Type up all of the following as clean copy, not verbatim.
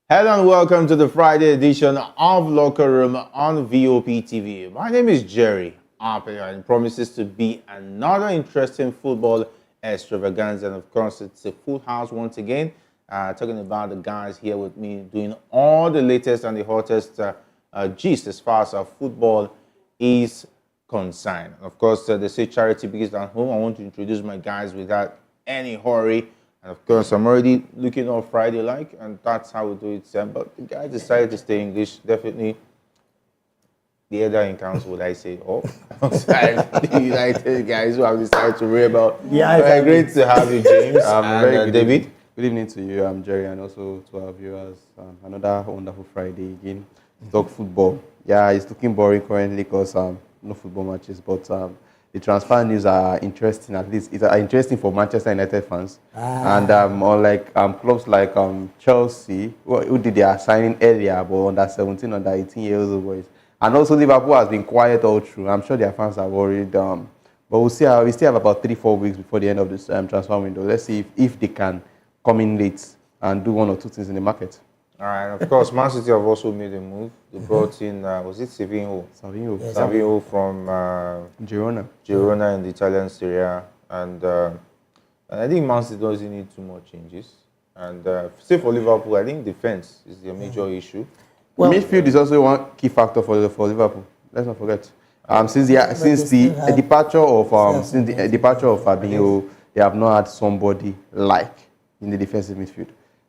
Hello and welcome to the Friday edition of Locker Room on VOP TV. My name is Jerry Arpey and it promises to be another interesting football extravaganza. And of course, it's a full house once again. Talking about the guys here with me doing all the latest and the hottest gist as far as our football is concerned. Of course, they say charity begins at home. I want to introduce my guys without any hurry. And of course, I'm already looking all Friday like, and that's how we do it. But the guys decided to stay English. Definitely the other in council, would I say, outside the United guys who have decided to read about. Yeah, great to have you, James. And David. Good evening to you. I'm Jerry, and also to our viewers. Another wonderful Friday again. Talk football. Yeah, it's looking boring currently because no football matches, but the transfer news are interesting. At least it's interesting for Manchester United fans, and unlike clubs like Chelsea, who did their signing earlier, but under 17, under 18 years old boys, and also Liverpool has been quiet all through. I'm sure their fans are worried. But we'll see. We still have about 3-4 weeks before the end of this transfer window. Let's see if they can come in late and do one or two things in the market. All right. Of course, Man City have also made a move. They brought in, was it Savinho? Savinho from Girona in the Italian Serie A. And I think Man City doesn't need too much changes. And say for Liverpool, I think defense is the major issue. Well, midfield is also one key factor for Liverpool. Let's not forget. Since the departure of Fabinho, they have not had somebody like in the defensive midfield.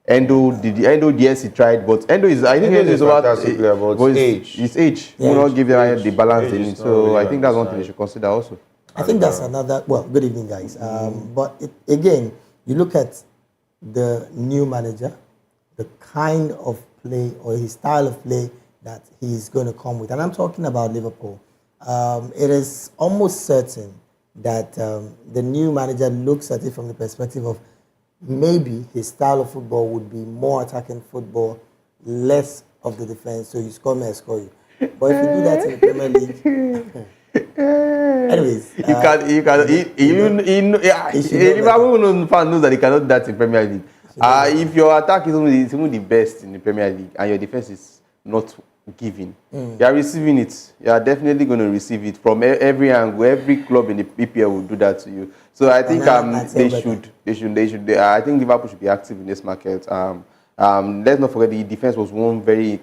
Endo, yes, he tried, but Endo is about age. His age will not give them the balance they need. So I think that's one thing they should consider also. I think that's another. Well, good evening, guys. But again, you look at the new manager, the kind of play or his style of play that he's going to come with, and I'm talking about Liverpool. It is almost certain that the new manager looks at it from the perspective of maybe his style of football would be more attacking football, less of the defense. So you score me, I score you. But if you do that in the Premier League, anyways, Liverpool fan knows that he cannot do that in Premier League. If your attack is only the best in the Premier League and your defense is not giving, you are receiving it. You are definitely going to receive it from every angle. Every club in the EPL will do that to you. So I think they should. I think Liverpool should be active in this market. Let's not forget the defense was one very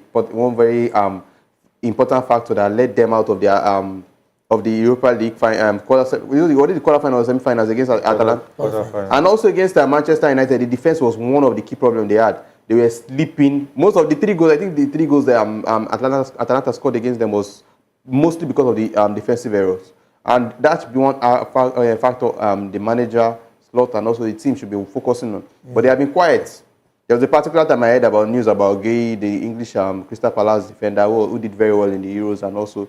important factor that led them out of their of the Europa League quarterfinals or semi-finals against Atalanta, and also against Manchester United. The defense was one of the key problems they had. They were sleeping. Most of the 3 goals, I think the 3 goals that Atalanta scored against them was mostly because of the defensive errors. And that should be one factor the manager, Slot, and also the team should be focusing on. But they have been quiet. There was a particular time I heard about news about Gay, the English Crystal Palace defender who did very well in the Euros and also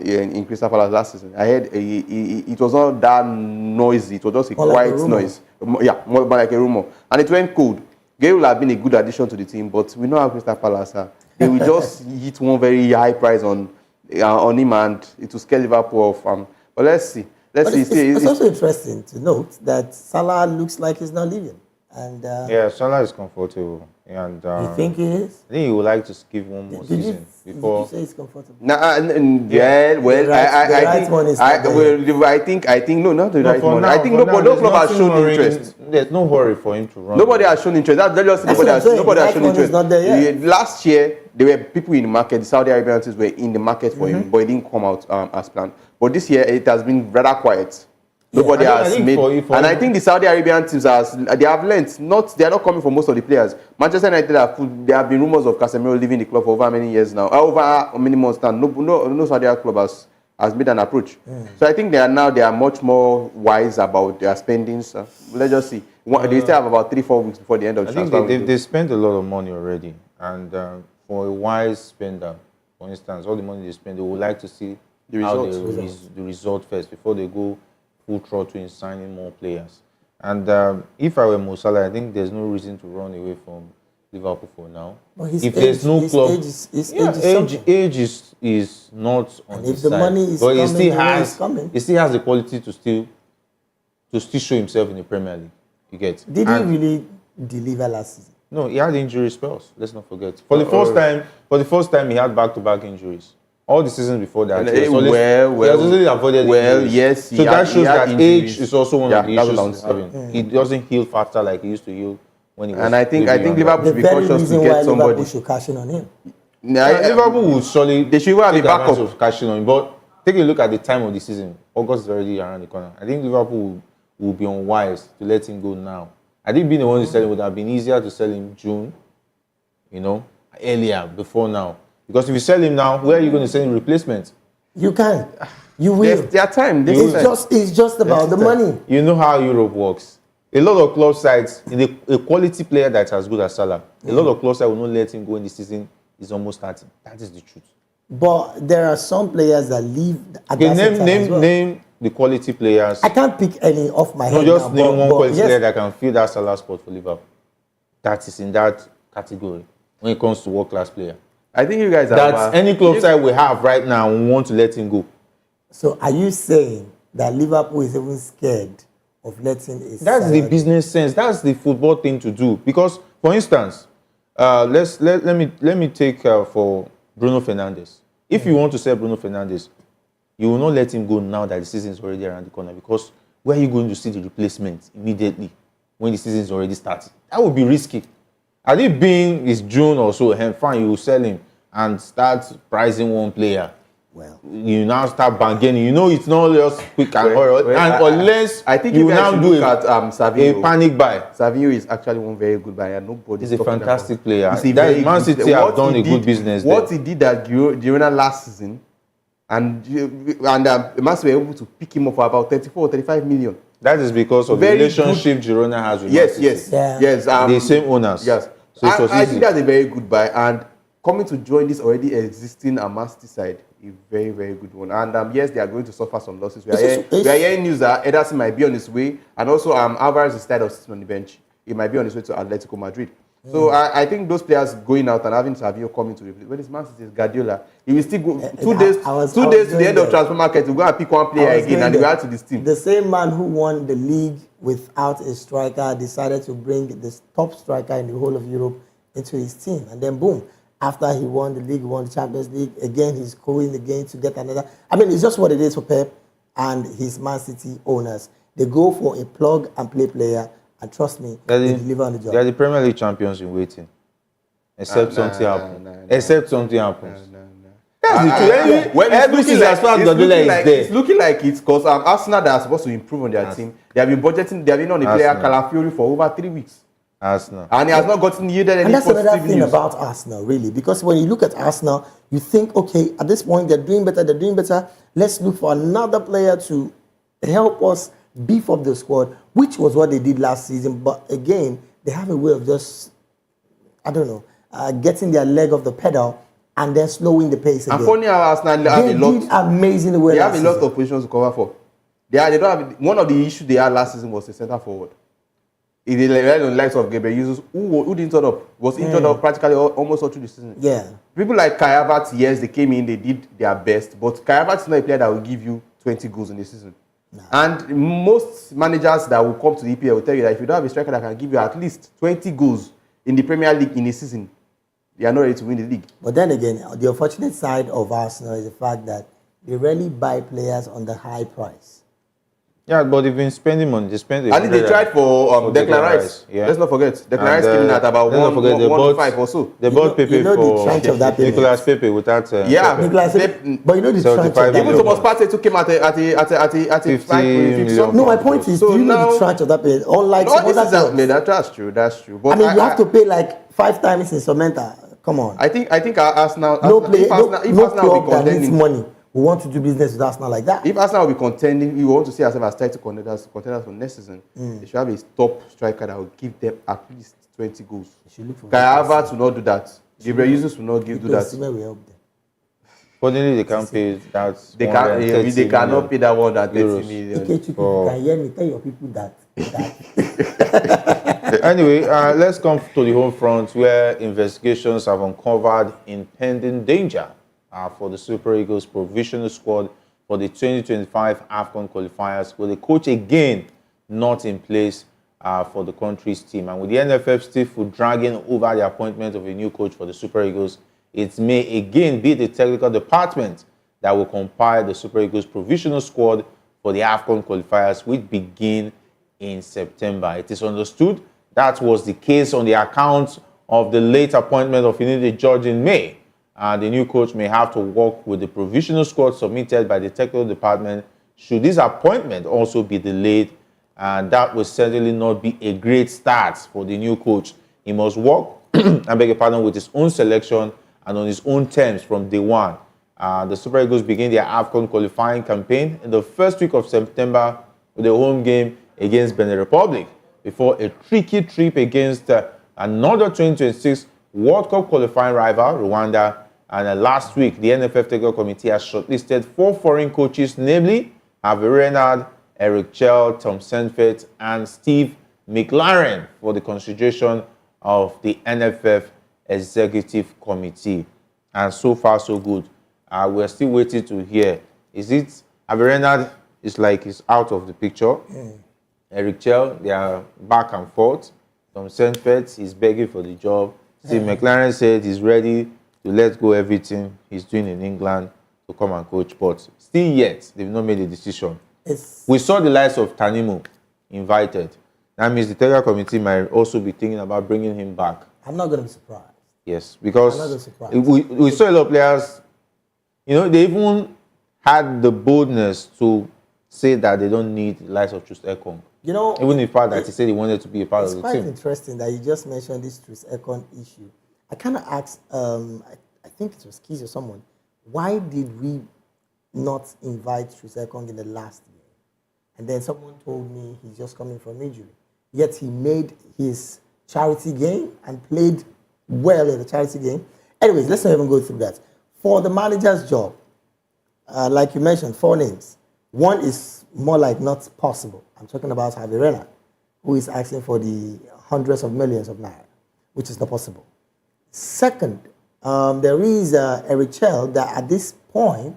in Crystal Palace last season. I heard it was not that noisy. It was just a quiet noise. Yeah, more like a rumor. And it went cold. Gay will have been a good addition to the team, but we know how Crystal Palace are. They will just hit one very high price on him and it will scare Liverpool off. But let's see. It's also interesting to note that Salah looks like he's not leaving. And yeah, Salah is comfortable. And you think he is? I think he would like to give one more season before. Did you say he's comfortable? I think no, not the right one. I think no club has shown interest. There's no hurry for him to run. Nobody has shown interest. Nobody has shown interest. Last year, there were people in the market. The Saudi Arabian teams were in the market for him, but it didn't come out as planned. But this year, it has been rather quiet. Nobody has made, and I think the Saudi Arabian teams they have learnt. They are not coming for most of the players. Manchester United there have been rumors of Casemiro leaving the club for over many years now, over many months now. No Saudi Arabia club has made an approach. So I think they are much more wise about their spendings. Let's just see. They still have about 3-4 weeks before the end of the transfer. I think they spent a lot of money already, and for a wise spender, for instance, all the money they spend, they would like to see the result first before they go full throttle in signing more players. And if I were Mo Salah, I think there's no reason to run away from Liverpool for now. If there's no club, age is not on his side. But he still has the quality to still show himself in the Premier League. You get? Did he really deliver last season? No, he had injury spells. Let's not forget. For the first time, he had back-to-back injuries. All the seasons before that, he has always avoided injuries. Yes. So that shows that injuries. age is also one of the that's issues what I'm he's saying. having. He doesn't heal faster like he used to heal when he was. And I think Liverpool The should be very cautious reason to why get somebody. Liverpool should cash in on him. Liverpool will surely They should even have a take backup. advantage of cashing on him. But take a look at the time of the season. August is already around the corner. I think Liverpool will be unwise to let him go now. I think being the one to sell him would have been easier to sell him June, earlier, before now. Because if you sell him now, where are you going to send him replacement? You can. You will. Their time. It's just about the money. You know how Europe works. A lot of club sides, a quality player that's as good as Salah, a lot of club sides will not let him go when the season is almost starting. That is the truth. But there are some players that leave at Okay, that same time as well. name the quality players. I can't pick any off my head. No, just now, name one quality yes, player that can fill that Salah spot for Liverpool. That is in that category when it comes to world-class player. I think you guys That any club side we have right now we want to let him go. So are you saying that Liverpool is even scared of letting a That's the business sense. That's the football thing to do. Because, for instance, let me take for Bruno Fernandes. If you want to sell Bruno Fernandes, you will not let him go now that the season is already around the corner. Because where are you going to see the replacement immediately when the season is already starting? That would be risky. Had it been it's June or so, fine, you will sell him and start pricing one player. Well, You now start bargaining. You know it's not just quick and hurry. And unless I think you you now guys do look at a Savio. panic buy. Savio is actually one very good buyer. Nobody. He's a fantastic player. He's a That very Man good City player. have What done he a good did- business What there. he did at Girona last season, and Man City were able to pick him up for about 34 or 35 million. That is because of the Very relationship Girona has with Man Yes, City. yes, Yeah. yes. The same owners. Yes. So it was I easy. think that's a very good buy, and coming to join this already existing Man City side, a very, very good one. And yes, they are going to suffer some losses. We are hearing news that Ederson might be on his way, and also Alvarez is tired of sitting on the bench. He might be on his way to Atletico Madrid. So I think those players going out and having Savio coming to replace. When it's Man City, Guardiola, he will still go 2 days. Two days to the end of transfer market to go and pick one player again, and he will add to this team. The same man who won the league without a striker decided to bring the top striker in the whole of Europe into his team, and then boom. After he won the league, won the Champions League, again he's going again to get another. I mean, it's just what it is for Pep and his Man City owners. They go for a plug-and-play player, and trust me, they deliver on the job. They are the Premier League champions in waiting. Except something happens. Except something happens. That's the truth. Every season, as far as Guardiola is there. It's looking like it's because Arsenal that are supposed to improve on their team. They have been budgeting. They have been on the player Calafiori for over 3 weeks. Arsenal. And he has not gotten yielded any And that's another positive thing news. about Arsenal, really, because when you look at Arsenal, you think, okay, at this point they're doing better. Let's look for another player to help us beef up the squad, which was what they did last season. But again, they have a way of just, I don't know, getting their leg off the pedal and then slowing the pace again. And funny how Arsenal have They a lot. did amazing well They have last a lot season. of positions to cover for. They don't have one of the issues they had last season was a centre forward. It relied on the likes of Gabriel Jesus, who didn't turn up, was injured up practically almost all through the season. Yeah. People like Kai Havertz, yes, they came in, they did their best, but Kai Havertz is not a player that will give you 20 goals in the season. No. And most managers that will come to the EPL will tell you that if you don't have a striker that can give you at least 20 goals in the Premier League in a season, they are not ready to win the league. But then again, the unfortunate side of Arsenal is the fact that they rarely buy players on the high price. Yeah, but they've been spending money. They spent. At least they tried for Declan Rice. Yeah. Let's not forget. Declan Rice came in at about 1.5 or so. They bought Pepe the for trench of that payment. Nicolas Pepe without. Yeah, Pepe. Nicolas Pepe. But you know the trench of 75 that even million. Thomas Partey took him at 50 50 million. No, my point is, So do you know now- the tranche of that payment? Unlike No, some this other is clubs. that's true. That's true. But I mean, you have to pay like 5 times in Samantha. Come on. I think Arsenal. No if player, Arsenal, no if Arsenal will club be that needs contending, money will want to do business with Arsenal like that. if Arsenal will be contending, we want to see ourselves as title contenders for next season. They should have a top striker that will give them at least 20 goals. Kai Havertz will not do that. Gabriel Jesus will not do that. Osimhen will help them. Fortunately, they can't pay that. They cannot pay that 130 million. Ikechi, can you hear me? Tell your people that. Anyway, let's come to the home front where investigations have uncovered impending danger for the Super Eagles provisional squad for the 2025 AFCON qualifiers, with the coach again not in place for the country's team. And with the NFF still dragging over the appointment of a new coach for the Super Eagles, it may again be the technical department that will compile the Super Eagles provisional squad for the AFCON qualifiers, which begin in September. It is understood that was the case on the account of the late appointment of Inidi George in May. The new coach may have to work with the provisional squad submitted by the technical department should this appointment also be delayed, and that will certainly not be a great start for the new coach. He must work, I beg your pardon, with his own selection and on his own terms from day one. The Super Eagles begin their AFCON qualifying campaign in the first week of September with a home game against Benin Republic before a tricky trip against another 2026 World Cup qualifying rival, Rwanda. And last week, the NFF Technical Committee has shortlisted 4 foreign coaches, namely Harvey Renard, Eric Chell, Tom Senfet, and Steve McLaren for the consideration of the NFF Executive Committee. And so far, so good. We're still waiting to hear. Is it Harvey Renard is like he's out of the picture? Eric Chell, they are back and forth. Tom Senfet, he's begging for the job. Steve McLaren said he's ready to let go everything he's doing in England to come and coach, but still yet, they've not made a decision. We saw the likes of Tanimu invited. That means the technical committee might also be thinking about bringing him back. I'm not going to be surprised. Yes, because I'm not going to be surprised. We saw a lot of players, they even had the boldness to say that they don't need the likes of Trus Ekong. Even the fact that he said he wanted to be a part of the team. It's quite interesting that you just mentioned this Trus Ekong issue. I kind of asked, I think it was Keys or someone, why did we not invite Trus Ekong in the last year? And then someone told me he's just coming from injury. Yet he made his charity game and played well in the charity game. Anyways, let's not even go through that. For the manager's job, like you mentioned, 4 names. One is more like not possible. I'm talking about Harvey Renard, who is asking for the hundreds of millions of naira, which is not possible. Second, there is Eric Chell that at this point,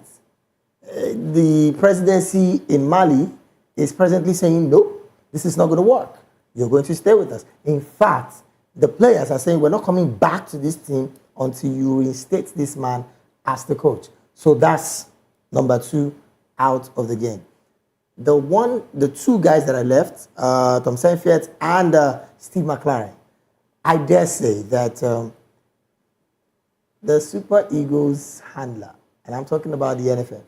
the presidency in Mali is presently saying, no, this is not going to work. You're going to stay with us. In fact, the players are saying, we're not coming back to this team until you reinstate this man as the coach. So that's number 2 out of the game. The 2 guys that I left, Tom Senfet and Steve McLaren, I dare say that the Super Eagles handler, and I'm talking about the NFF,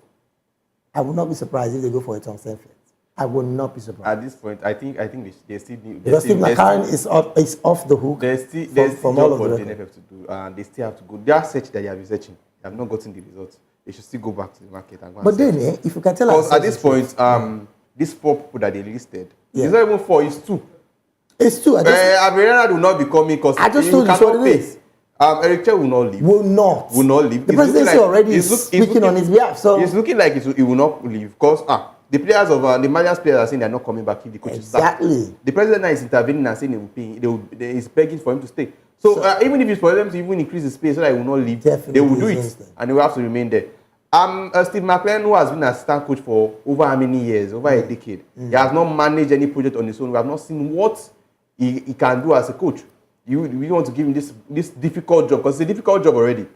I would not be surprised if they go for a Tom Senfet. I would not be surprised. At this point, I think they still need. Because Steve McLaren is off the hook. There's still all of for the the NFF to do, and they still have to go. Their search that they have been searching, they have not gotten the results. They should still go back to the market and go. But then, if you can tell us, at this point, these 4 people that they listed, it's not even 4, it's 2. It's 2. Averena will not be coming because I just told you what it is. Eric Chell will not leave. Will not leave. The presidency already is speaking on his behalf. So it's looking like he will not leave because the players of the Malian players are saying they're not coming back if the coach is sacked. Exactly. The president now is intervening and saying he will pay. They is begging for him to stay. So even if it's for them to even increase the space so that he will not leave, they will do it and they will have to remain there. Steve McLaren, who has been an assistant coach for over how many years, over a decade, he has not managed any project on his own. We have not seen what he can do as a coach. We want to give him this difficult job because it's a difficult job already.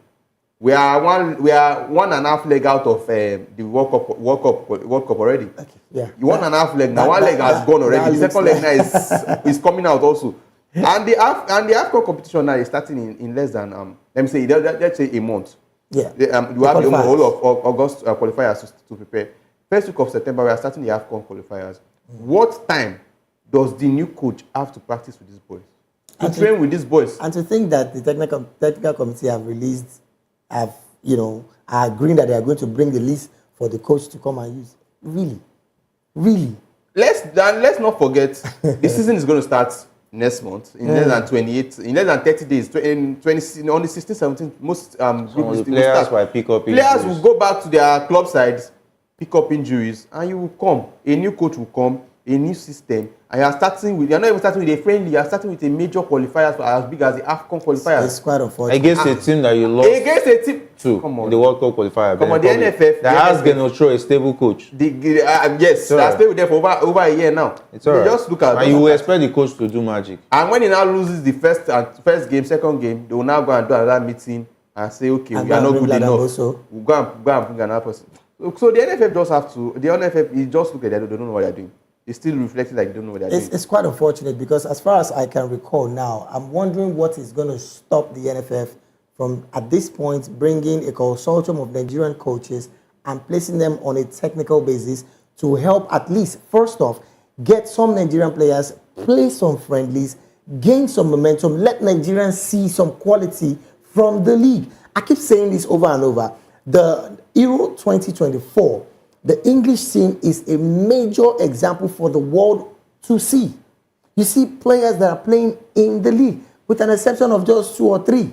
We are 1.5 leg out of the World Cup already. Okay. Yeah. 1.5 leg now. One leg has gone already. The second leg now is coming out also. And the AFCON competition now is starting in less than let's say a month. Yeah. You have the whole of August qualifiers to prepare. First week of September we are starting the AFCON qualifiers. What time does the new coach have to practice with these boys? To train with these boys. And to think that the technical committee are agreeing that they are going to bring the list for the coach to come and use. Really. Let's not forget the season is going to start next month in less than 28, in less than 30 days. On the 16, 17, most group players will pick up injuries. Players will go back to their club sides, pick up injuries, and you will come. A new coach will come. a new system, and you're not even starting with a friendly, you're starting with a major qualifier for as big as the AFCON qualifier. It's quite unfortunate. Against a team that you lost Against a team to come on. in the World Cup qualifier. Come on, the NFF that has Genocho, a stable coach. Yes, that's stayed with them for over a year now. It's all right. Just look at. And you will expect the coach to do magic. And when he now loses the first game, second game, they will now go and do another meeting and say, okay, we are not good enough. We'll go and bring another person. So the NFF just have to. The NFF, you just look at them, they don't know what they're doing. It's still reflecting like they don't know what they're doing. It's quite unfortunate because as far as I can recall now, I'm wondering what is going to stop the NFF from, at this point, bringing a consortium of Nigerian coaches and placing them on a technical basis to help at least, first off, get some Nigerian players, play some friendlies, gain some momentum, let Nigerians see some quality from the league. I keep saying this over and over. The Euro 2024, the English team is a major example for the world to see. You see players that are playing in the league, with an exception of just 2 or 3.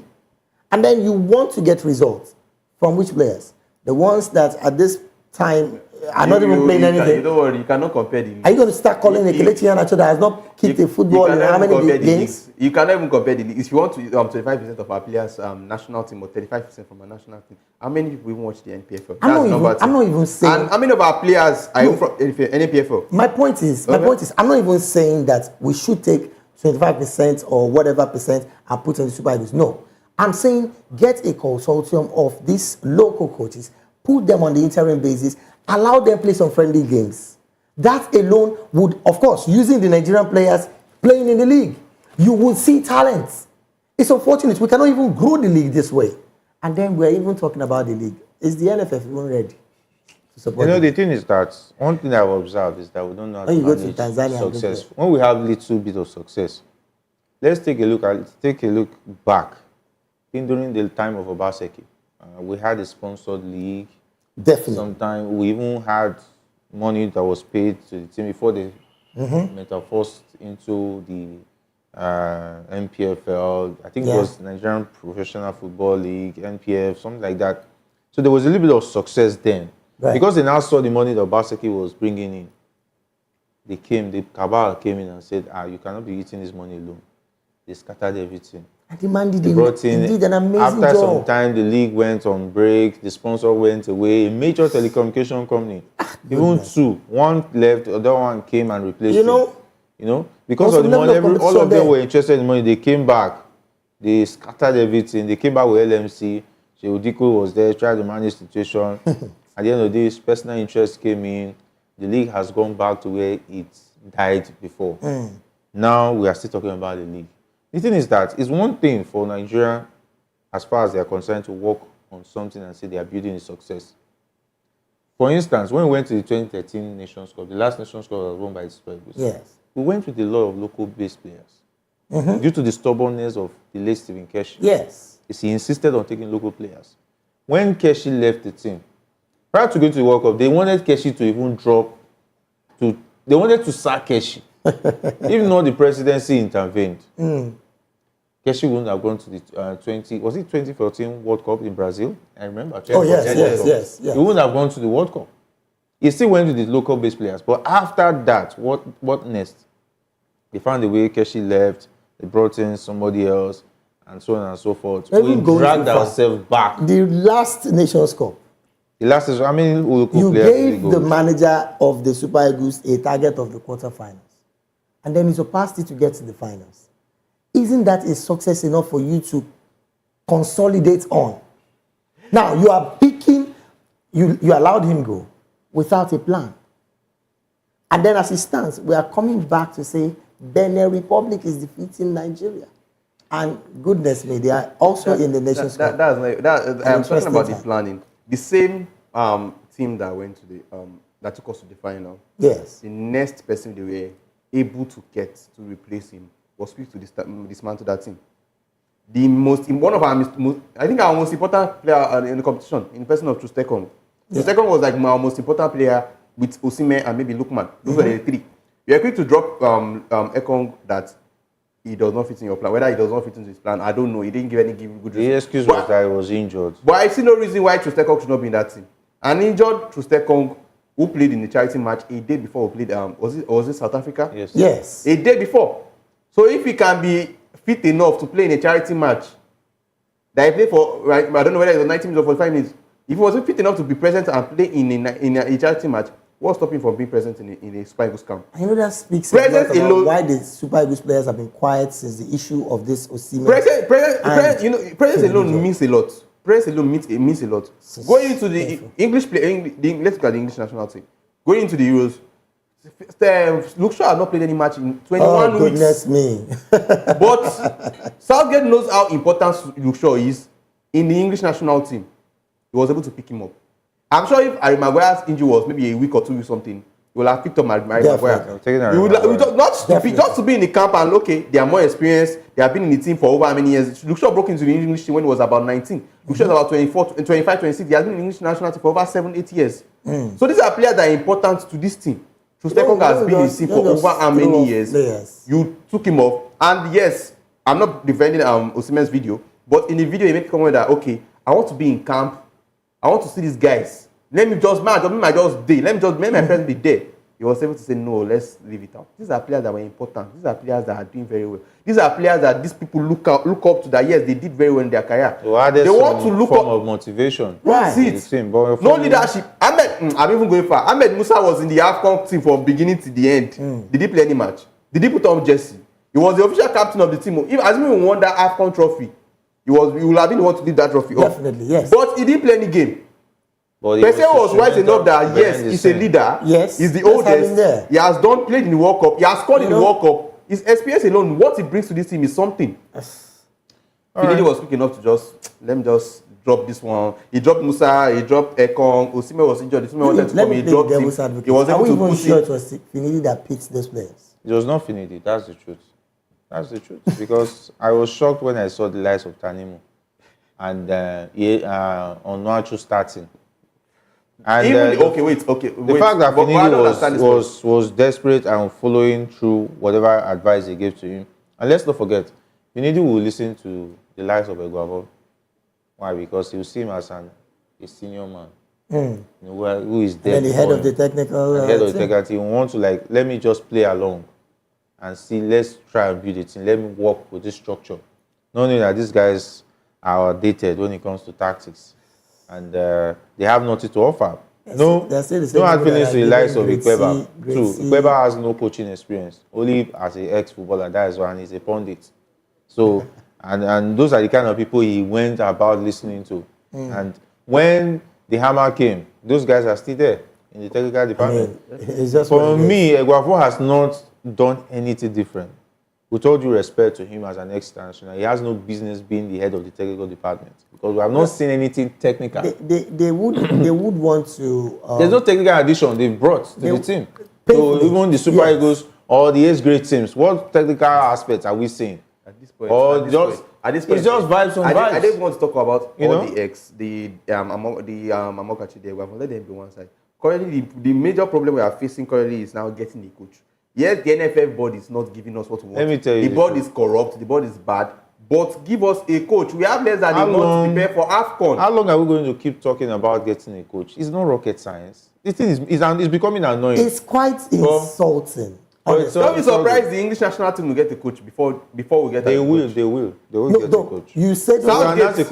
And then you want to get results from which players? The ones that at this time are not even playing anything. Don't worry, you cannot compare the leagues. Are you going to start calling Kelechi Iheanacho that has not kicked a football in how many games? You cannot even compare the leagues. If you want to 25% of our players national team or 35% from our national team, how many people even watch the NPFL? I'm not even saying. And how many of our players are even from NPFL? My point is, I'm not even saying that we should take 25% or whatever percent and put in the Super Eagles. No. I'm saying get a consortium of these local coaches, put them on the interim basis, allow them play some friendly games. That alone would, of course, using the Nigerian players playing in the league, you will see talents. It's unfortunate we cannot even grow the league this way. And then we're even talking about the league. Is the NFF even ready to support the thing is that one thing I've observed is that we don't know how to manage success. When we have little bit of success, let's take a look back. During the time of Obaseki, we had a sponsored league. Definitely. Sometimes we even had money that was paid to the team before they metamorphosed into the NPFL. I think it was Nigerian Professional Football League, NPF, something like that. So there was a little bit of success then. Right. Because they now saw the money that Obaseki was bringing in. The cabal came in and said, you cannot be eating this money alone. They scattered everything. And the man did an amazing job. After some time, the league went on break. The sponsor went away. A major telecommunication company, even 2. One left, the other one came and replaced him. You know, because of the money, all of them were interested in money. They came back. They scattered everything. They came back with LMC. Sheudiko was there, tried to manage the situation. At the end of the day, personal interest came in. The league has gone back to where it died before. Now we are still talking about the league. The thing is that it's one thing for Nigeria, as far as they are concerned, to work on something and say they are building a success. For instance, when we went to the 2013 Nations Cup, the last Nations Cup was won by the Super Eagles. Yes. We went with a lot of local-based players due to the stubbornness of the late Stephen Keshi. Yes. He insisted on taking local players. When Keshi left the team, prior to going to the World Cup, they wanted Keshi to even they wanted to sack Keshi. If not, the presidency intervened. Keshi wouldn't have gone to the 2014 World Cup in Brazil? I remember. Yes. He wouldn't have gone to the World Cup. He still went to the local based players. But after that, what next? They found a way. Keshi left. They brought in somebody else, and so on and so forth. We dragged ourselves back. The last Nations Cup. The last is, you gave the manager of the Super Eagles a target of the quarterfinals, and then he surpassed it to get to the finals. Isn't that a success enough for you to consolidate on? Now, you are picking, you allowed him go without a plan. And then as it stands, we are coming back to say Benin Republic is defeating Nigeria. And goodness me, they are also in the Nations Cup. I'm talking about the planning. The same team that went to the, that took us to the final. Yes. The next person they were able to get to replace him was quick to dismantle that team. One of our most important player in the competition, in the person of Trustekong. Trustekong was like our most important player with Osimhen and maybe Lukman. Those were the 3. You are quick to drop Ekong that he does not fit in your plan. Whether he does not fit into his plan, I don't know. He didn't give any good reason. The excuse was that he was injured. But I see no reason why Trustekong should not be in that team. An injured Trustekong who played in the charity match a day before we played. Was it South Africa? Yes. Yes. A day before. So if he can be fit enough to play in a charity match, that he played for, right, I don't know whether it was 90 minutes or 45 minutes. If he wasn't fit enough to be present and play in a charity match, what's stopping him from being present in a Super Eagles camp? I know that speaks a lot about why the Super Eagles players have been quiet since the issue of this Osimhen. Presence alone means a lot. Presence alone means a lot. Going into the English play, let's look at the English national team. Going into the Euros, Luke Shaw has not played any match in 21 weeks. Goodness me. But Southgate knows how important Luke Shaw is in the English national team. He was able to pick him up. I'm sure if Harry Maguire's injury was maybe a week or 2 weeks something, he will have picked up Harry Maguire. Just to be in the camp and okay, they are more experienced. They have been in the team for over how many years? Luke Shaw broke into the English team when he was about 19. Luke Shaw is about 25, 26. He has been in the English national team for over 7-8 years. So these are players that are important to this team. Trustekong has been in the team for over how many years? You took him off. And yes, I'm not defending Osimhen's video, but in the video he made a comment that okay, I want to be in camp. I want to see these guys. Let me just my presence be there. He was able to say no, let's leave it out. These are players that were important. These are players that are doing very well. These are players that these people look up to that yes, they did very well in their career. So they want to look up of motivation. That's it. No leadership. I'm even going far. Ahmed Musa was in the AFCON team from beginning to the end. Did he play any match? Did he put on jersey? He was the official captain of the team. If Osimhen won that AFCON trophy, he would have been the one to lead that trophy. Definitely, yes. But he didn't play any game. Peseiro was wise enough that yes, he's a leader. Yes, he's the oldest. He has played in the World Cup. He has scored in the World Cup. His experience alone, what he brings to this team is something. Finidi was quick enough to let me just drop this one. He dropped Musa. He dropped Ekong. Osimhen was injured. Osimhen wanted to come. He dropped him. He was able to push sure it was Finidi that picked those players? It was not Finidi. That's the truth. That's the truth. Because I was shocked when I saw the likes of Tanimu and Onuachu starting. And the fact that Finidi was desperate and following through whatever advice they gave to him. And let's not forget, Finidi will listen to the likes of Eguavo. Why? Because he will see him as a senior man. Who is there. And the head of the technical team. He wants to let me just play along and see, let's try and build a team. Let me work with this structure. Not knowing that these guys are outdated when it comes to tactics. And they have nothing to offer. No hard feelings to the likes of Ikweba. True, Ikweba has no coaching experience. Only as an ex-footballer, that is why, and he's a pundit. So, and those are the kind of people he went about listening to. And when the hammer came, those guys are still there in the technical department. For me, Eguavo has not done anything different. With all due respect to him as an ex-international, he has no business being the head of the technical department because we have not seen anything technical. They would want to. There's no technical addition they've brought to the team. So even the Super Eagles or the eighth-grade teams, what technical aspects are we seeing? At this point, it's just vibes on vibes. I didn't want to talk about all the Amokachi there. We have let them be one side. Currently, the major problem we are facing currently is now getting the coach. Yes, the NFF board is not giving us what we want. Let me tell you, the board is corrupt. The board is bad. But give us a coach. We have less than a month to prepare for AFCON. How long are we going to keep talking about getting a coach? It's not rocket science. The thing is becoming annoying. It's quite insulting. Don't be surprised the English national team will get a coach before we get a coach. They will get a coach. You said Southgate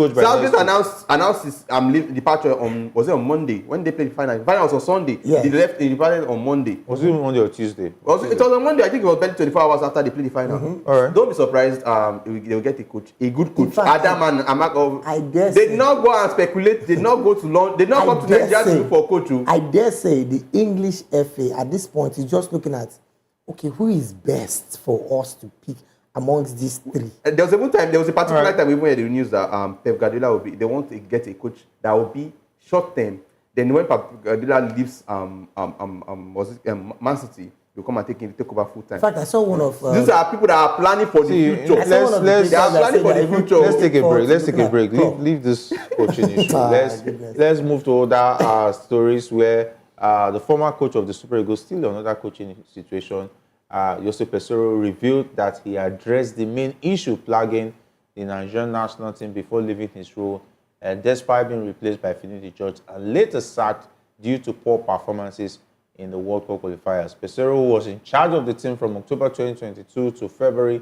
announced his departure on Monday when they played the final. The final was on Sunday. Yeah. He departed on Monday. Was it Monday or Tuesday? It was on Monday. I think it was barely 24 hours after they played the final. All right. Don't be surprised they will get a coach, a good coach. Adam and Amak. I dare they did not go and speculate. They did not go to London. They did not come to Nigeria to look for a coach. I dare say the English FA at this point is just looking at, okay, who is best for us to pick amongst these three? There was a particular time we went the news that Pep Guardiola they want to get a coach that will be short term. Then when Pep Guardiola leaves Man City, they'll come and take over full time. In fact, I saw one of these are people that are planning for the future. They are planning for the future. Let's take a break. Leave this coaching issue. Let's move to other stories where the former coach of the Super Eagles, still another coaching situation, Peseiro revealed that he addressed the main issue plaguing the Nigerian national team before leaving his role, despite being replaced by Finidi George, and later sacked due to poor performances in the World Cup qualifiers. Peseiro, who was in charge of the team from October 2022 to February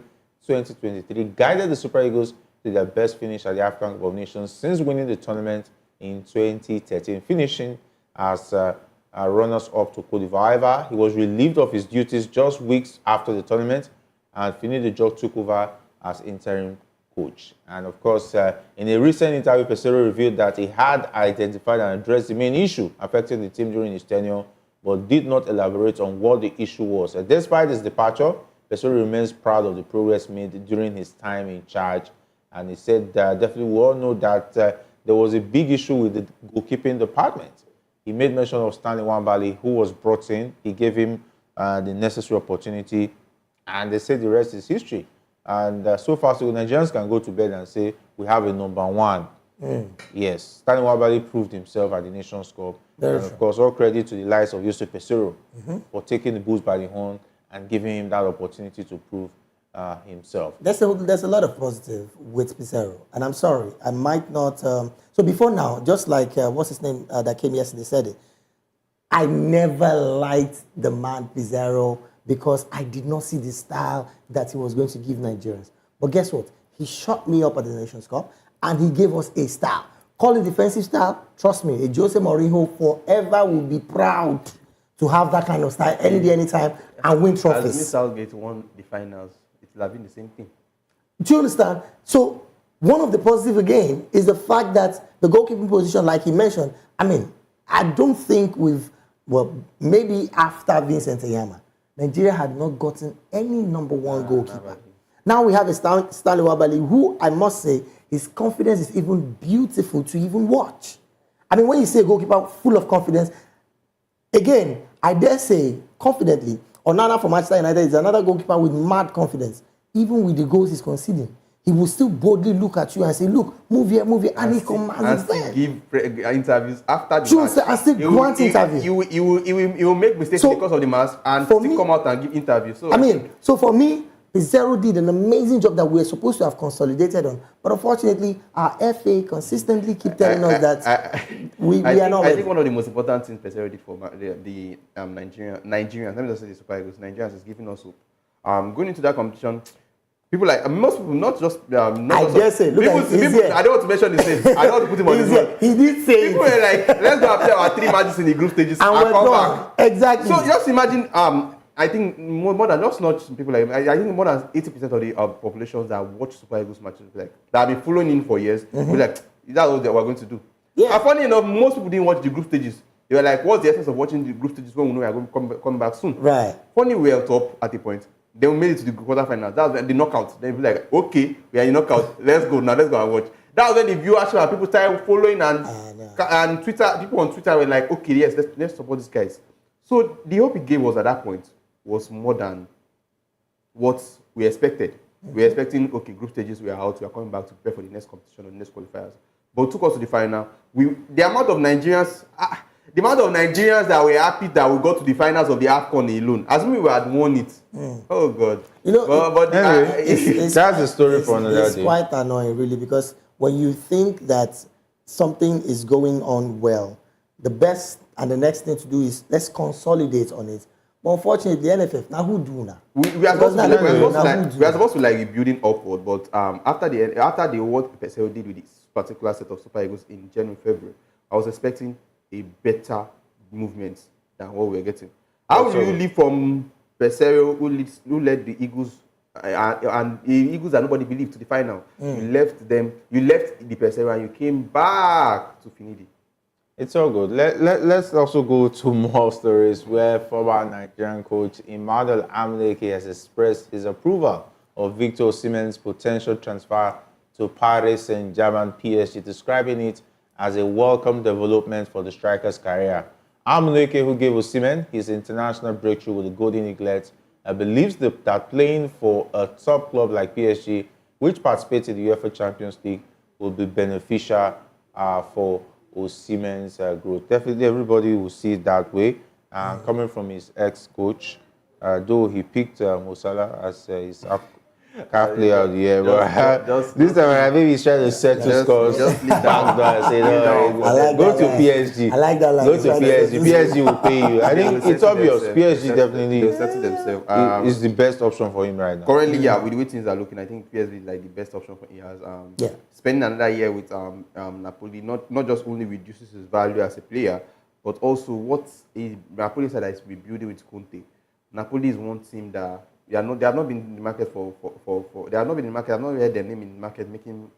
2023, guided the Super Eagles to their best finish at the African Cup of Nations since winning the tournament in 2013, finishing as runners-up to Cote d'Ivoire. However, he was relieved of his duties just weeks after the tournament, and Finidi Diop took over as interim coach. And of course, in a recent interview, Peseiro revealed that he had identified and addressed the main issue affecting the team during his tenure, but did not elaborate on what the issue was. Despite his departure, Peseiro remains proud of the progress made during his time in charge. And he said, definitely we all know that there was a big issue with the goalkeeping department. He made mention of Stanley Nwabali, who was brought in. He gave him the necessary opportunity, and they said the rest is history. And so far, so Nigerians can go to bed and say, we have a number one. Yes, Stanley Nwabali proved himself at the Nations Cup. And of course, all credit to the likes of Yusuf Peseiro for taking the bulls by the horn and giving him that opportunity to prove himself. There's a lot of positive with Peseiro, and I'm sorry, I might not. So before now, just like what's his name that came yesterday said it, I never liked the man Peseiro because I did not see the style that he was going to give Nigerians. But guess what? He shut me up at the Nations Cup, and he gave us a style. Call it defensive style. Trust me, a Jose Mourinho forever will be proud to have that kind of style any day, anytime, and win trophies. As Southgate won the finals, it will have been the same thing. Do you understand? So one of the positive again is the fact that the goalkeeping position, like he mentioned, I mean, I don't think maybe after Vincent Eyama, Nigeria had not gotten any number one goalkeeper. Now we have a Stanley Nwabali, who I must say, his confidence is even beautiful to even watch. I mean, when you say a goalkeeper full of confidence, again, I dare say confidently, Onana from Manchester United is another goalkeeper with mad confidence. Even with the goals he's conceding, he will still boldly look at you and say, look, move here, and he commands it. And give interviews after the match. And still grant interviews. He will make mistakes because of the match and still come out and give interviews. So, I mean, so for me, Peseiro did an amazing job that we were supposed to have consolidated on. But unfortunately, our FA consistently keep telling us that we are not ready. I think one of the most important things Peseiro did for the Nigerians, let me just say the Super Eagles, Nigerians is giving us hope. Going into that competition, people like most people, not just I dare say, look at people, I don't want to mention his name. I don't want to put him on this one. He did say people were like, let's go and play our 3 matches in the group stages and come back. Exactly. So just imagine, I think more than just not people like I think more than 80% of the populations that watch Super Eagles matches that have been following in for years, be like, is that what we're going to do? Yeah. And funny enough, most people didn't watch the group stages. They were like, what's the essence of watching the group stages when we know we are going to come back soon? Right. Funny, we were top at the point. Then we made it to the quarterfinals. That was the knockout. Then we were like, okay, we are in knockout. Let's go now. Let's go and watch. That was when the viewership and people started following and Twitter. People on Twitter were like, okay, yes, let's support these guys. So the hope it gave us at that point was more than what we expected. We were expecting, okay, group stages, we are out, we are coming back to prepare for the next competition or the next qualifiers. But it took us to the final. The amount of Nigerians that were happy that we got to the finals of the AFCON alone, as we had won it. Oh God! You know, but anyway, that's a story for another day. It's quite annoying, really, because when you think that something is going on well, the best and the next thing to do is let's consolidate on it. But unfortunately, the NFF, now who do now? We are supposed to be building upward, but after the what Peseiro did with this particular set of Super Eagles in January, February, I was expecting a better movement than what we're getting. How will you leave from Peseiro, who led the Eagles, and the Eagles that nobody believed to the final? You left the Peseiro and you came back to Finidi. It's all good. Let's also go to more stories where former Nigerian coach Emmanuel Amuneke has expressed his approval of Victor Osimhen's potential transfer to Paris Saint-Germain PSG, describing it as a welcome development for the striker's career. Amuneke, who gave Osimhen his international breakthrough with the Golden Eaglets, believes that playing for a top club like PSG, which participates in the UEFA Champions League, will be beneficial for Osimhen's growth. Definitely, everybody will see it that way. Coming from his ex-coach, though he picked Mo Salah as his Can't play out the year, but this time I think he's trying to settle scores. Just leave Back down, say, no, I like go that to line. PSG. I like that line. Go to PSG. PSG will pay you. I think it's obvious. PSG definitely They'll settle themselves. is the best option for him right now. Currently, yeah, with the way things are looking, I think PSG is like the best option for he has. Spending another year with Napoli not just only reduces his value as a player, but also Napoli said that is rebuilding with Conte. Napoli is one team that they have not been in the market for they have not been in the market. I've not heard their name in the market making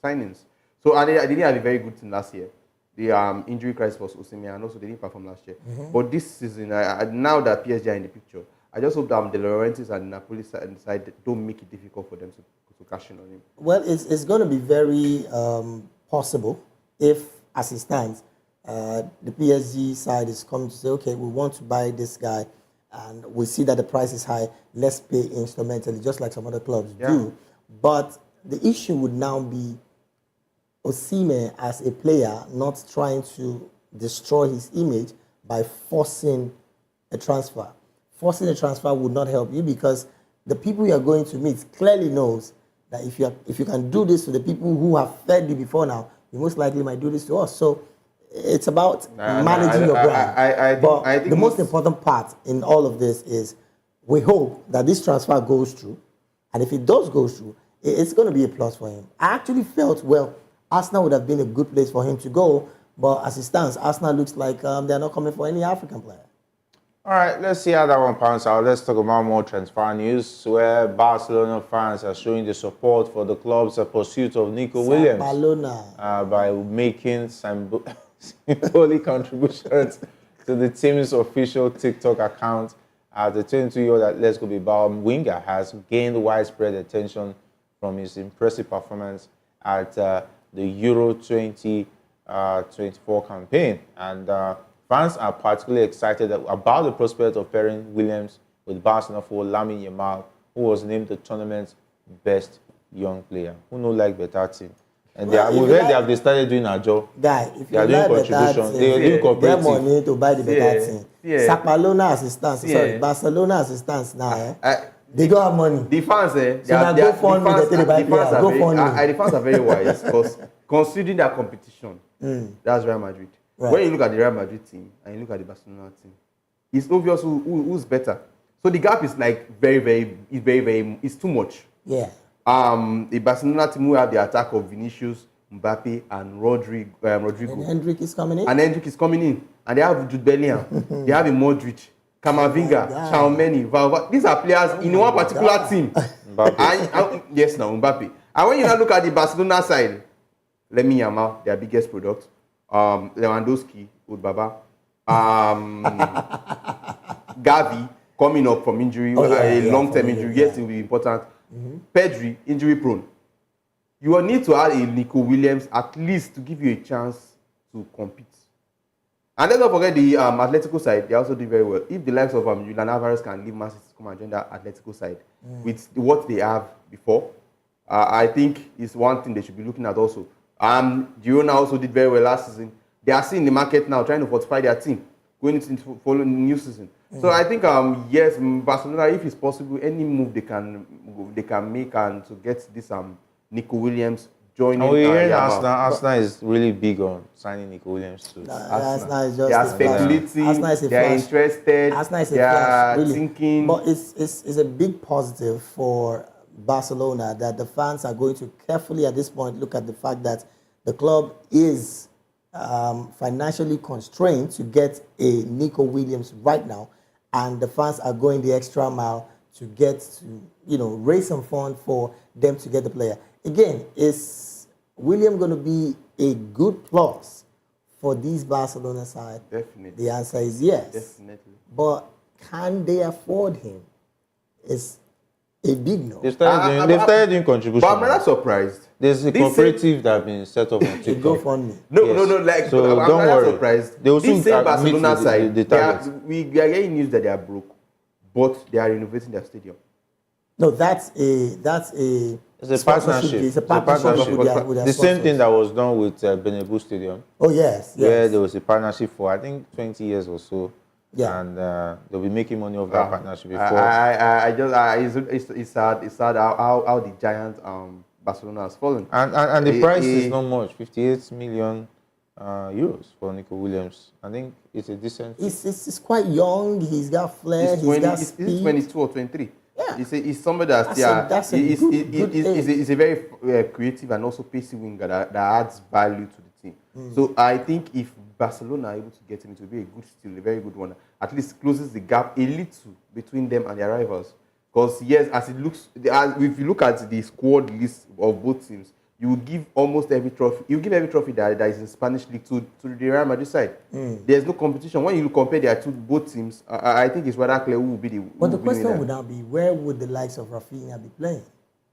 signings. So and they didn't have a very good team last year. The injury crisis was Osimhen, and also they didn't perform last year. But this season, now that PSG are in the picture, I just hope that the Laurentiis and the Napoli side don't make it difficult for them to cash in on him. Well, it's going to be very possible if, as it stands, the PSG side is coming to say, okay, we want to buy this guy, and we see that the price is high, let's pay instrumentally, just like some other clubs do. But the issue would now be Osimhen as a player not trying to destroy his image by forcing a transfer. Forcing a transfer would not help you because the people you are going to meet clearly knows that if you can do this to the people who have fed you before now, you most likely might do this to us. So it's about managing your brand. I think the most important part in all of this is we hope that this transfer goes through. And if it does go through, it's going to be a plus for him. I actually felt, well, Arsenal would have been a good place for him to go. But as it stands, Arsenal looks like they're not coming for any African player. All right, let's see how that one pans out. Let's talk about more transfer news, where Barcelona fans are showing the support for the club's pursuit of Nico Williams by making symbolic contributions to the team's official TikTok account. The 22-year-old Atletico Bilbao winger has gained widespread attention from his impressive performance at the Euro 2024 campaign, and fans are particularly excited about the prospect of pairing Williams with Barcelona for Lamine Yamal, who was named the tournament's best young player. Who knows like better team? And we heard they started doing a job. Guy, if they are doing contribution, they are doing cooperative. They have money to buy the better team. Barcelona as it stands. Barcelona as it stands now. They don't have money. The fans, the fans are very wise because considering their competition, that's Real Madrid. Right. When you look at the Real Madrid team and you look at the Barcelona team, it's obvious who's better. So the gap is like it's too much. Yeah. The Barcelona team will have the attack of Vinicius, Mbappe, and Rodrigo. And Hendrik is coming in. And they have Jude Bellingham. They have a Modric, Camavinga, Tchouaméni, Valverde. These are players in one particular team. Yes, now Mbappe. And when you now look at the Barcelona side, Lamine Yamal, their biggest product. Lewandowski, Udbaba, Gavi coming up from injury, long-term injury. Yes, it will be important. Pedri, injury prone. You will need to add a Nico Williams at least to give you a chance to compete. And let's not forget the Atletico side, they also do very well. If the likes of Julian Alvarez can leave Man City to come and join the Atletico side with what they have before, I think it's one thing they should be looking at also. Girona also did very well last season. They are seeing the market now, trying to fortify their team, going into following the new season. So I think, yes, Barcelona, if it's possible, any move they can make and to get this Nico Williams joining. Arsenal is really big on signing Nico Williams too. Arsenal is just they are speculating, they are interested, they are thinking. But it's a big positive for Barcelona that the fans are going to carefully at this point look at the fact that the club is financially constrained to get a Nico Williams right now, and the fans are going the extra mile to get to raise some funds for them to get the player. Again, is William going to be a good plus for these Barcelona side? Definitely. The answer is yes. Definitely. But can they afford him? It's a big no. They've started doing contributions. But I'm not surprised. There's a cooperative that has been set up on TikTok. GoFundMe. No. Like, so I'm don't not worry. surprised. They will this soon same Barcelona side, the we are getting news that they are broke, but they are renovating their stadium. No, that's a It's a partnership. It's a partnership with their the same thing that was done with Benebu Stadium. Oh yes. Where there was a partnership for I think 20 years or so. Yeah. and they'll be making money off that partnership before. It's sad how the giant Barcelona has fallen. And the price is not much, 58 million euros for Nico Williams. I think it's a decent. He's quite young. He's got flair. He's got speed. He's 22 or 23. Yeah. He's somebody that's he's a very creative and also pacey winger that adds value to the team. So I think if Barcelona are able to get him, it will be a good steal, a very good one. At least closes the gap a little between them and their rivals. Because yes, as it looks, if you look at the squad list of both teams, you will give almost every trophy. You give every trophy that is in Spanish league to the Real Madrid side. There's no competition. When you compare their both teams, I think it's rather clear who will be the. But the question would now be, where would the likes of Rafinha be playing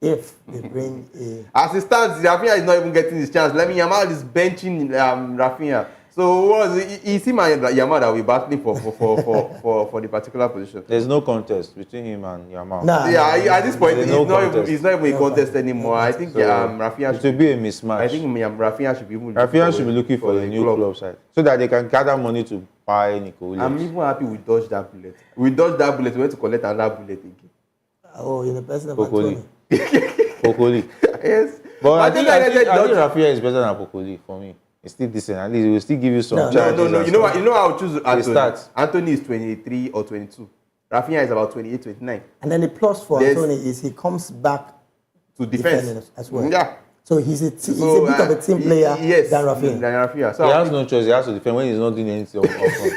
if they bring a? As it stands, Rafinha is not even getting his chance. Let me Yamal is benching Rafinha. So is him and Yamal that we battling for the particular position? There's no contest between him and Yamal. At this point, it's not even a contest anymore. I think Rafinha should be a mismatch. I think Rafinha should be looking for a new club side so that they can gather money to buy Nico Williams. I'm even happy we dodged that bullet. We went to collect another bullet again. Oh, in the person of Pokoli. Pokoli. Yes. But I think Rafinha is better than Pokoli for me. It's still decent. At least it will still give you some chances. No. You know what? I would choose Anthony. Anthony is 23 or 22. Rafinha is about 28, 29. And then the plus for Anthony is he comes back to defense as well. Yeah. So he's a bit of a team player than Rafinha. So he has no choice. He has to defend when he's not doing anything up front.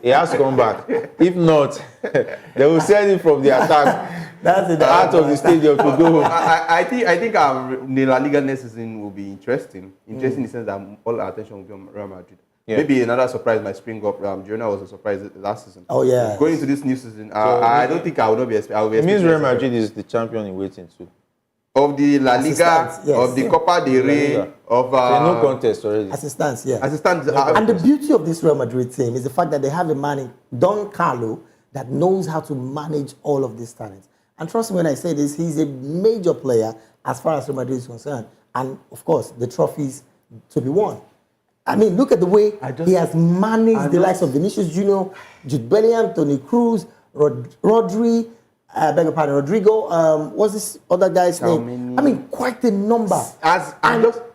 He has to come back. If not, they will send him from the attack. That's it. Out of the stadium to go. I think the La Liga next season will be interesting. Interesting in the sense that all our attention will be on Real Madrid. Yeah. Maybe another surprise might spring up. Girona was a surprise last season. Oh yeah. Going into this new season, I don't think I will not be. It means Real Madrid is the champion in waiting too. Of the La Liga, of the Copa del Rey, of no contest already. As it stands, yeah. As it stands, and the beauty of this Real Madrid team is the fact that they have a man in Don Carlo that knows how to manage all of these talents. And trust me when I say this, he's a major player as far as Real Madrid is concerned. And of course, the trophies to be won. I mean, look at the way he has managed the likes of Vinicius Junior, Jude Bellingham, Toni Kroos, Rodri. Beg your pardon, Rodrigo. What's this other guy's name? I mean, quite a number.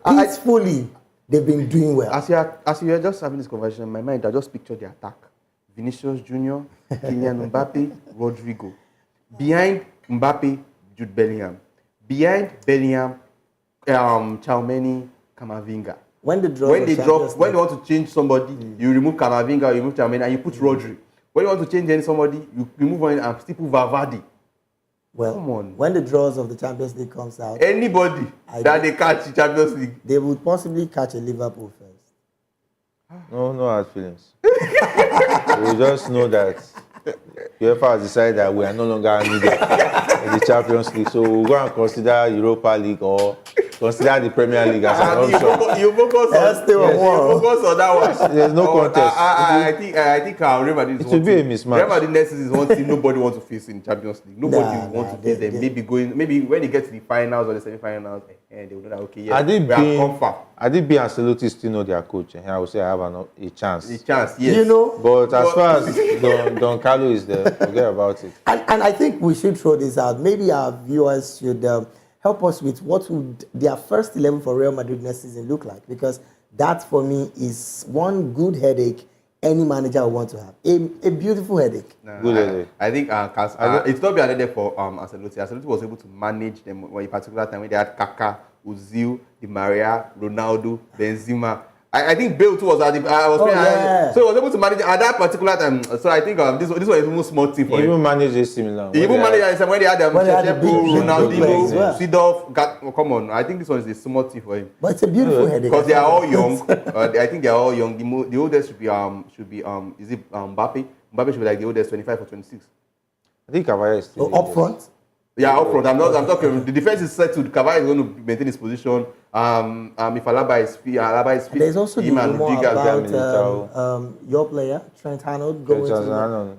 Peacefully, they've been doing well. As you are just having this conversation in my mind, I just pictured the attack: Vinicius Junior, Kylian Mbappe, Rodrigo. Behind Mbappe, Jude Bellingham. Behind Bellingham, Tchouaméni, Camavinga. When they want to change somebody, you remove Camavinga, you remove Tchouaméni, and you put Rodri. When you want to change somebody, you remove one and still put Valverde. Well, come on. When the draws of the Champions League comes out, anybody that they catch the Champions League, they would possibly catch a Liverpool first. No hard feelings. We just know that UEFA has decided that we are no longer needed in the Champions League, so we'll go and consider Europa League or consider the Premier League as an option. You focus on that one. There's no contest. I think Real Madrid is it will be a mismatch. Real Madrid next season is one team nobody wants to face in Champions League. Nobody wants to face them. Maybe when they get to the finals or the semi-finals, they will know that okay, yeah, we are confirmed. I did be Ancelotti still know their coach, and I would say I have a chance. A chance, yes. You know, but as far as Don Carlo is there, forget about it. And I think we should throw this out. Maybe our viewers should help us with what would their first 11 for Real Madrid next season look like, because that for me is one good headache any manager will want to have. A beautiful headache. Good headache. I think it's not been an headache for Ancelotti. Ancelotti was able to manage them at a particular time when they had Kaká, Ozil, Di Maria, Ronaldo, Benzema. I think Bale too was at the so he was able to manage at that particular time. So I think this was even small team for him. He even managed AC Milan. He even managed at the time when they had Ronaldinho, Seedorf. Come on, I think this one is a small team for him. But it's a beautiful headache because they are all young. I think they are all young. The oldest should be is it Mbappe? Mbappe should be like the oldest, 25 or 26. I think Cavani is still up front. Yeah, up front. I'm talking. The defense is settled. Cavani is going to maintain his position. If Alaba is fit, there's also the rumor about your player Trent Arnold going.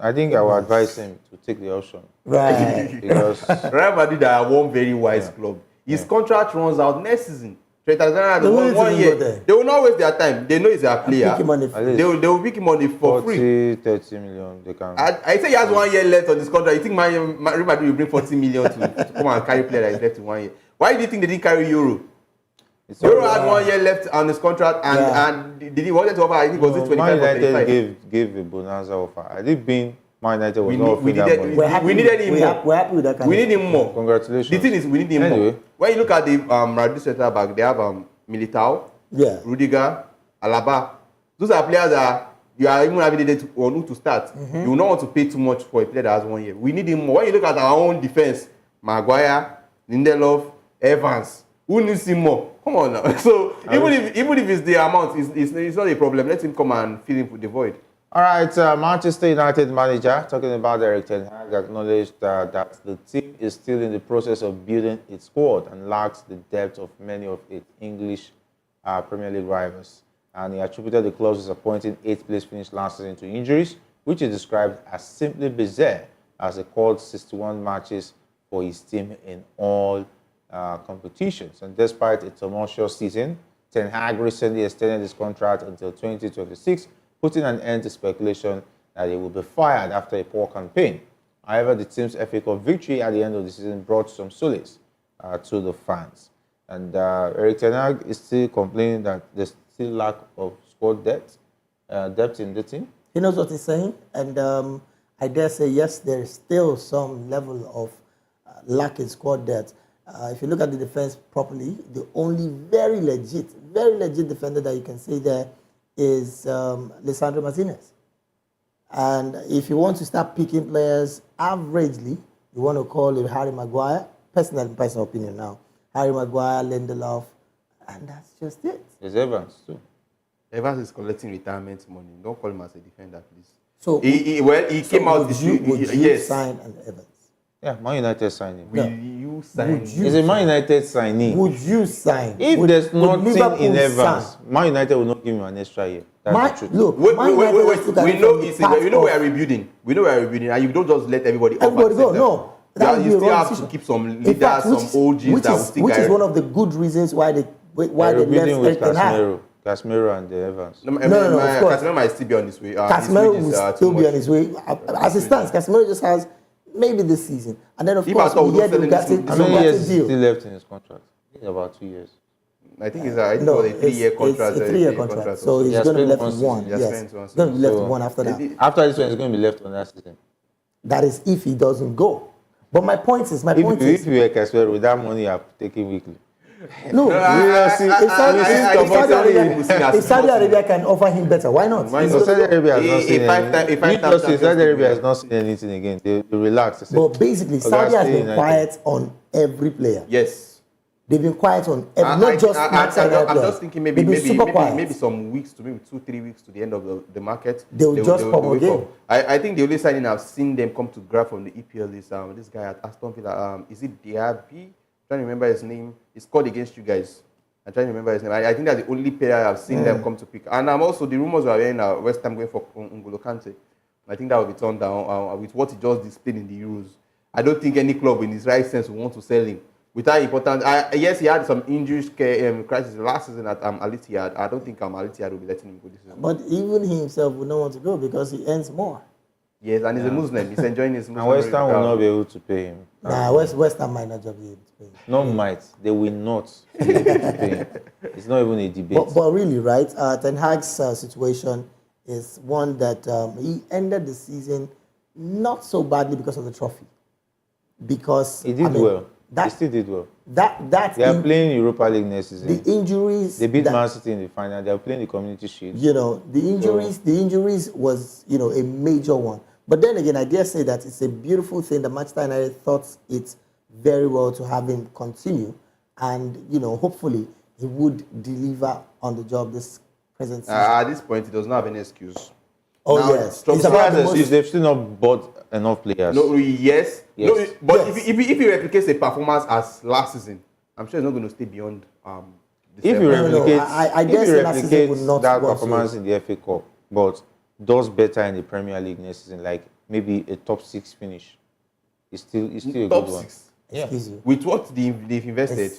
I think I would advise him to take the option. Right. Because Real Madrid are one very wise club. His contract runs out next season. Trent Alexander-Arnold They has won't one even year. go there. They will not waste their time. They know he's a player. Pick him on the At least They will pick him on the for free. 30 million. They can. I say he has 1 year left on his contract. You think Real Madrid will bring 40 million to come and carry player that is left in 1 year? Why do you think they didn't carry Euro? Euro had 1 year left on his contract, and did he wanted to offer? I think it was it 25 or 25. Man United gave a bonanza offer. I think being Man United was not offering that money. We needed him more. We're happy with that kind We of need him more. Congratulations. The thing is, we need him more. When you look at the Madrid center back, they have Militao, Rudiger, Alaba. Those are players that you are even having to start. You will not want to pay too much for a player that has 1 year. We need him more. When you look at our own defense, Maguire, Lindelof, Evans, who needs him more? Come on now. So even if it's the amount, it's not a problem. Let him come and fill in the void. All right, Manchester United manager, talking about Erik ten Hag, acknowledged that the team is still in the process of building its squad and lacks the depth of many of its English Premier League rivals. And he attributed the club's disappointing 8th place finish last season to injuries, which he described as simply bizarre, as he called 61 matches for his team in all competitions. And despite a tumultuous season, ten Hag recently extended his contract until 2026, putting an end to speculation that he will be fired after a poor campaign. However, the team's FA Cup victory at the end of the season brought some solace to the fans. And Erik ten Hag is still complaining that there's still lack of squad depth in the team. He knows what he's saying, and I dare say, yes, there is still some level of lack in squad depth. If you look at the defense properly, the only very legit defender that you can say there is Lisandro Martinez. And if you want to start picking players averagely, you want to call it Harry Maguire, personal opinion now, Harry Maguire, Lindelof, and that's just it. There's Evans too. Evans is collecting retirement money. Don't call him as a defender, please. So he came out. Would you sign an Evans? Yeah, Man United sign him. Will you sign? He's a Man United signee. Would you sign? If there's nothing Liverpool in Evans, sign? Man United will not give him an extra year. That's the truth. Look, Wait. Man United let's look at We it know from the we part know we of- are rebuilding. We know we are rebuilding, and you don't just let everybody off. Everybody at the go. same No, time. that would You be a still wrong have to decision. keep some In leaders, fact, some OGs that will stick. which is one of the good reasons why they left Rebuilding with Erik ten Hag. Casemiro and the Evans. No, of course. Casemiro might still be on his way. Casemiro will still be on his way. As it stands, Casemiro just has maybe this season. And then, of If course, at all, we hear don't the sell him How many years deal. still left in his contract? I think about 2 years. I think it's No, a 3-year contract. It's a 3-year contract. So He he's has going to be played left one with one. season. He has Yes. played one He's going to be left with So- one after that. After this one, he's going to be left on that season. That is if he doesn't go. But my point is, If you were Casemiro with that money, you're taking weekly. no, if Saudi Arabia can offer him better, why not? Why He's not? gonna Saudi go. Arabia has not seen anything. Saudi Arabia has not. not seen anything again. They relaxed. They said, But basically, Saudi has been quiet on every player. Yes. They've been quiet on every, not just Manchester United I'm players. just thinking They've been super quiet. maybe some weeks to maybe 2-3 weeks to the end of the market. They'll just come wait again. for- I think the only signing I've seen them come to grab from the EPL is this guy at Aston Villa. Is it Diaby? I'm trying to remember his name. He scored against you guys. I'm trying to remember his name. I think that's the only player I've seen them come to pick. And I'm also, the rumors were in West Ham going for N'Golo Kante. I think that will be turned down with what he just displayed in the Euros. I don't think any club in his right sense will want to sell him. Without important, yes, he had some injuries crisis last season at Al Ittihad. I don't think Al Ittihad will be letting him go this season. But even he himself would not want to go because he earns more. Yes, and he's a Muslim. He's enjoying his Muslim. and West Ham will not be able to pay him. Nah, West Ham might not just be able to pay him. No might. They will not be able to pay him. It's not even a debate. But really, right, Ten Hag's situation is one that he ended the season not so badly because of the trophy. Because He did well. He still did well. That's They are playing Europa League next season. the injuries. They beat that- Man City in the final. They are playing the Community Shield. You know, the injuries was, you know, a major one. But then again, I dare say that it's a beautiful thing that Manchester United thought it very well to have him continue. And, you know, hopefully he would deliver on the job this present season. At this point, he does not have any excuse. Oh, Now, yes. from It's about the Surprise, most, they've still not bought enough players. No, yes. Yes. No, but Yes. if he replicates a performance as last season, I'm sure he's not going to stay beyond If you December. No, replicate, I if dare you say last season replicate would not that work, performance so- in the FA Cup, but does better in the Premier League next season, like maybe a top 6 finish, it's still a Top good one. 6. Excuse you. With what they've invested.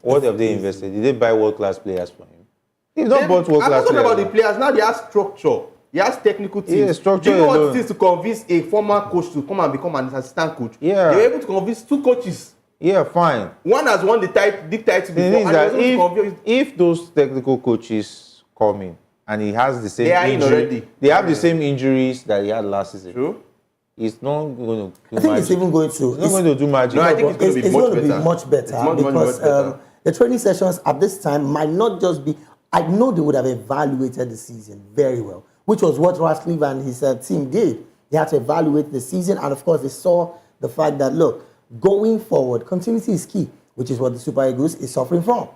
What have they invested? Did they buy world-class players for him? They've not bought world-class players. I'm not talking about the players. Now they have structure. He has technical teams. Yeah, structure. Do you know what it is to convince a former coach to come and become an assistant coach? Yeah. They were able to convince 2 coaches. Yeah, fine. One has won the title before. The thing is that if those technical coaches come in and he has the same injury, they have the same injuries that he had last season. True. It's not going to do I think magic. it's even going to. It's not going to do magic. No, I think it's going to be much better because better. The training sessions at this time might not just be. I know they would have evaluated the season very well, which was what Ratcliffe and his team did. They had to evaluate the season, and of course, they saw the fact that, look, going forward, continuity is key, which is what the Super Eagles is suffering from.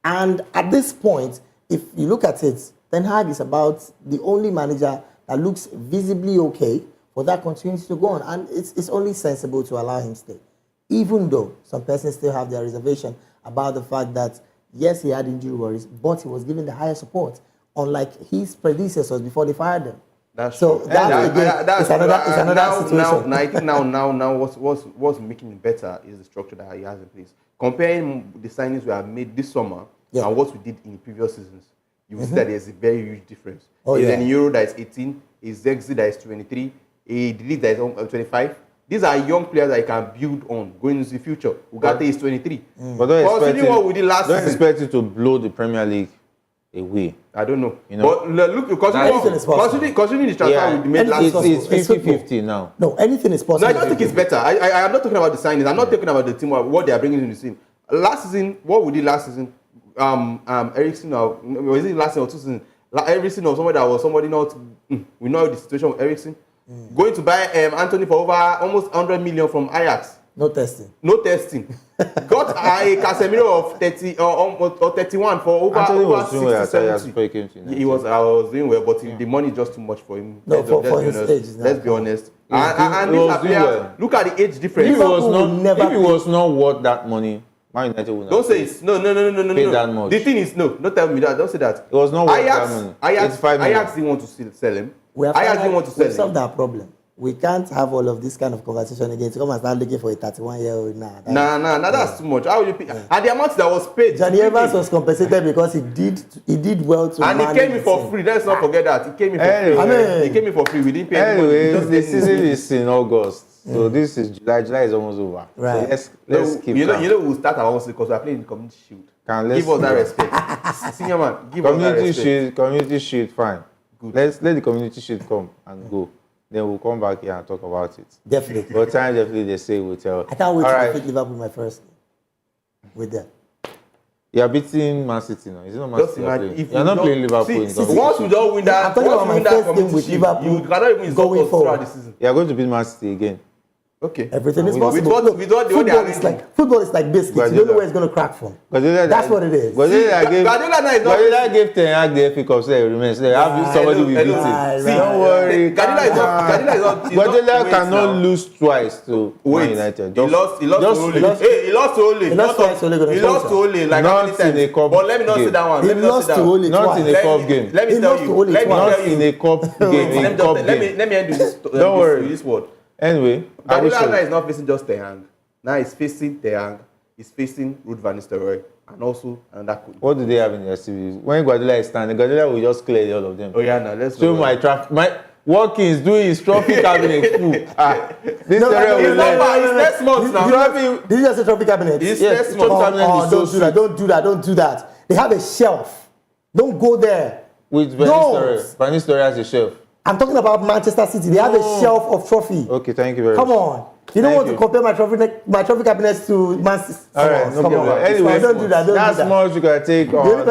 And at this point, if you look at it, Ten Hag is about the only manager that looks visibly okay for that continuity to go on. And it's only sensible to allow him stay. Even though some persons still have their reservation about the fact that, yes, he had injury worries, but he was given the higher support, unlike his predecessors before they fired them. That's so true. It's another situation. I think now what's making it better is the structure that he has in place. Comparing the signings we have made this summer and what we did in the previous seasons, you will see that there's a very huge difference. There's an Euro that is 18, a Zexi that is 23, a Delete that is 25. These are young players that you can build on going into the future. Ugarte is 23. But don't expect it to blow the Premier League away. I don't know. You know? But look, considering the transfer we made last season, it's 50-50 now. No, anything is possible. No, I don't think it's better. I am not talking about the signings. I'm not talking about the team, what they are bringing in the team. Last season, what we did last season, Eriksen, was it last season or 2 seasons? Eriksen or somebody not, we know the situation of Eriksen. Going to buy Anthony for over almost 100 million from Ajax. No testing. Got a Casemiro of 30 or 31 for over 60, 70. I was doing well, but the money is just too much for him. No, for his age. Let's be honest. And these are players. Look at the age difference. If it was not worth that money, Man United would not. Don't say it's no. Pay that much. The thing is don't tell me that. Don't say that. It was not worth that money. Ajax didn't want to sell him. Ajax didn't want to sell him. We've solved that problem. We can't have all of this kind of conversation again to come and start looking for a 31-year-old now. That's too much. How will you pay? And the amount that was paid. Johnny Evans was compensated because he did well to and he came in for free. Let's not forget that. He came in for free. He came in for free. We didn't pay anyway, the season is in August. So this is July. July is almost over. Right. So let's keep You know we'll start our own because we're playing the Community Shield. Give us that respect. Senior man, give us that respect. Community Shield, fine. Good. Let the Community Shield come and go. Then we'll come back here and talk about it. Definitely. But time definitely they say we'll tell. I can't wait to defeat Liverpool my first with them. You are beating Man City now. Is it not Man City you're playing? You're not playing Liverpool. Once we don't win that, I'm talking about my first game with Liverpool. You cannot even going forward the season. You are going to beat Man City again. Okay. Everything is possible. Football is like biscuits. You don't know where it's going to crack from. That's what it is. Guardiola gave Ten Hag the FA Cup, so it remains. They have somebody will beat him. Don't worry. Guardiola cannot lose twice to Man United. He lost to Ole. He lost to Ole. Like how many times? But let me not say that one. He lost to Ole not in a cup game. Let me tell you. Not in a cup game. Let me end Don't worry. this word. Anyway, Guardiola is not facing just Ten Hag. Now he's facing Ten Hag. He's facing Ruud van Nistelrooy and also another coach. What do they have in their series? When Guardiola is standing, Guardiola will just clear all of them. Oh yeah, now let's so my Watkins doing his trophy cabinet full. This area will learn. It's next month now. Did you just say trophy cabinet? It's next month. Don't do that. They have a shelf. Don't go there. With Van Nistelrooy has a shelf. I'm talking about Manchester City. They have a shelf of trophy. Okay, thank you very much. Come on. You don't want to compare my trophy cabinets to Man City. All right, no problem. Anyway, don't do that. That's much you can take on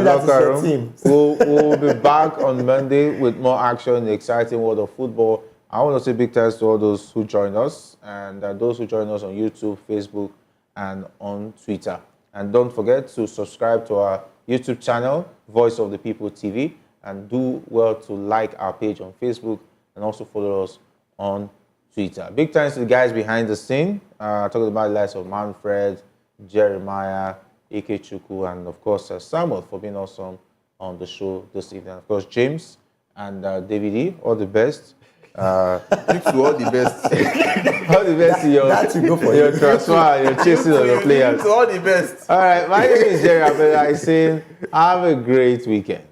locker room. We'll be back on Monday with more action in the exciting world of football. I want to say big thanks to all those who joined us and those who joined us on YouTube, Facebook, and on Twitter. And don't forget to subscribe to our YouTube channel, Voice of the People TV. And do well to like our page on Facebook and also follow us on Twitter. Big thanks to the guys behind the scene. Talking about the likes of Manfred, Jeremiah, Ikechukwu, and of course Samuel for being awesome on the show this evening. Of course, James and David E, all the best. Tips to all the best. All the best to that will go for your you. transfer, your chasing of the players. Tips to all the best. All right, my name is Jerry Abela. I'm saying have a great weekend.